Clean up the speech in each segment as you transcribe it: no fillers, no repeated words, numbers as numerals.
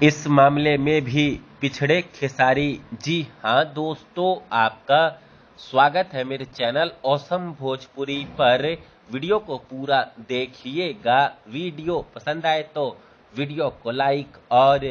इस मामले में भी पिछड़े खेसारी। जी हाँ दोस्तों, आपका स्वागत है मेरे चैनल ऑसम भोजपुरी पर। वीडियो को पूरा देखिएगा। वीडियो पसंद आए तो वीडियो को लाइक और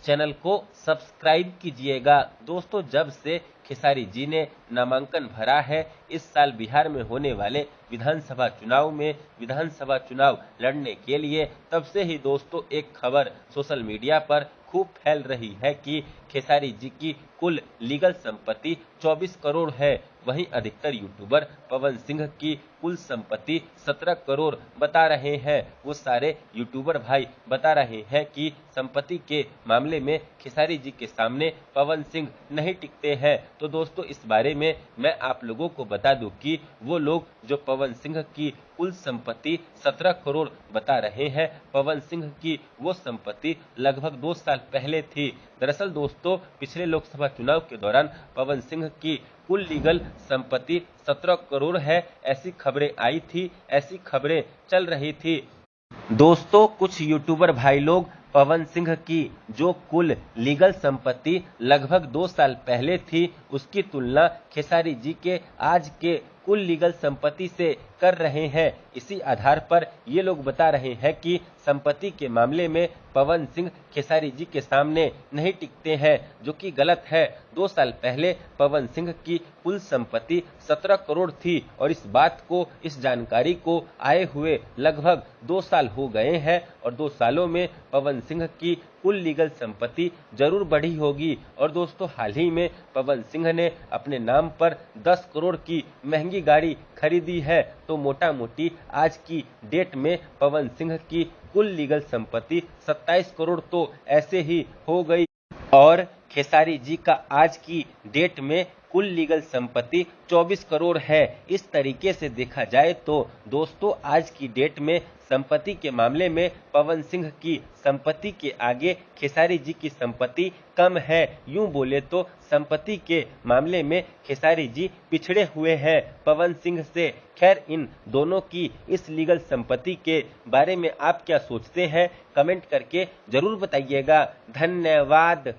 चैनल को सब्सक्राइब कीजिएगा। दोस्तों, जब से खेसारी जी ने नामांकन भरा है इस साल बिहार में होने वाले विधानसभा चुनाव में विधानसभा चुनाव लड़ने के लिए, तब से ही दोस्तों एक खबर सोशल मीडिया पर खूब फैल रही है कि खेसारी जी की कुल लीगल संपत्ति 24 करोड़ है। वहीं अधिकतर यूट्यूबर पवन सिंह की कुल संपत्ति 17 करोड़ बता रहे हैं। वो सारे यूट्यूबर भाई बता रहे हैं कि संपत्ति के मामले में खेसारी जी के सामने पवन सिंह नहीं टिकते हैं। तो दोस्तों, इस बारे में मैं आप लोगों को बता दूं कि वो लोग जो पवन सिंह की कुल संपत्ति 17 करोड़ बता रहे हैं, पवन सिंह की वो संपत्ति लगभग 2 साल पहले थी। दरअसल दोस्तों, पिछले लोकसभा चुनाव के दौरान पवन सिंह की कुल लीगल संपत्ति 17 करोड़ है, ऐसी खबरें आई थी, ऐसी खबरें चल रही थी। दोस्तों, कुछ यूट्यूबर भाई लोग पवन सिंह की जो कुल लीगल संपत्ति लगभग 2 साल पहले थी, उसकी तुलना खेसारी जी के आज के कुल लीगल संपत्ति से कर रहे हैं। इसी आधार पर ये लोग बता रहे हैं कि संपत्ति के मामले में पवन सिंह खेसारी जी के सामने नहीं टिकते हैं, जो कि गलत है। 2 साल पहले पवन सिंह की कुल संपत्ति 17 करोड़ थी और इस जानकारी को आए हुए लगभग 2 साल हो गए हैं और 2 सालों में पवन सिंह की कुल लीगल संपत्ति जरूर बढ़ी होगी। और दोस्तों, हाल ही में पवन सिंह ने अपने नाम पर 10 करोड़ की महंगी गाड़ी खरीदी है। तो मोटा मोटी आज की डेट में पवन सिंह की कुल लीगल संपत्ति 27 करोड़ तो ऐसे ही हो गई और खेसारी जी का आज की डेट में कुल लीगल संपत्ति 24 करोड़ है। इस तरीके से देखा जाए तो दोस्तों, आज की डेट में संपत्ति के मामले में पवन सिंह की संपत्ति के आगे खेसारी जी की संपत्ति कम है। यूं बोले तो संपत्ति के मामले में खेसारी जी पिछड़े हुए हैं पवन सिंह से। खैर, इन दोनों की इस लीगल संपत्ति के बारे में आप क्या सोचते हैं, कमेंट करके जरूर बताइएगा। धन्यवाद।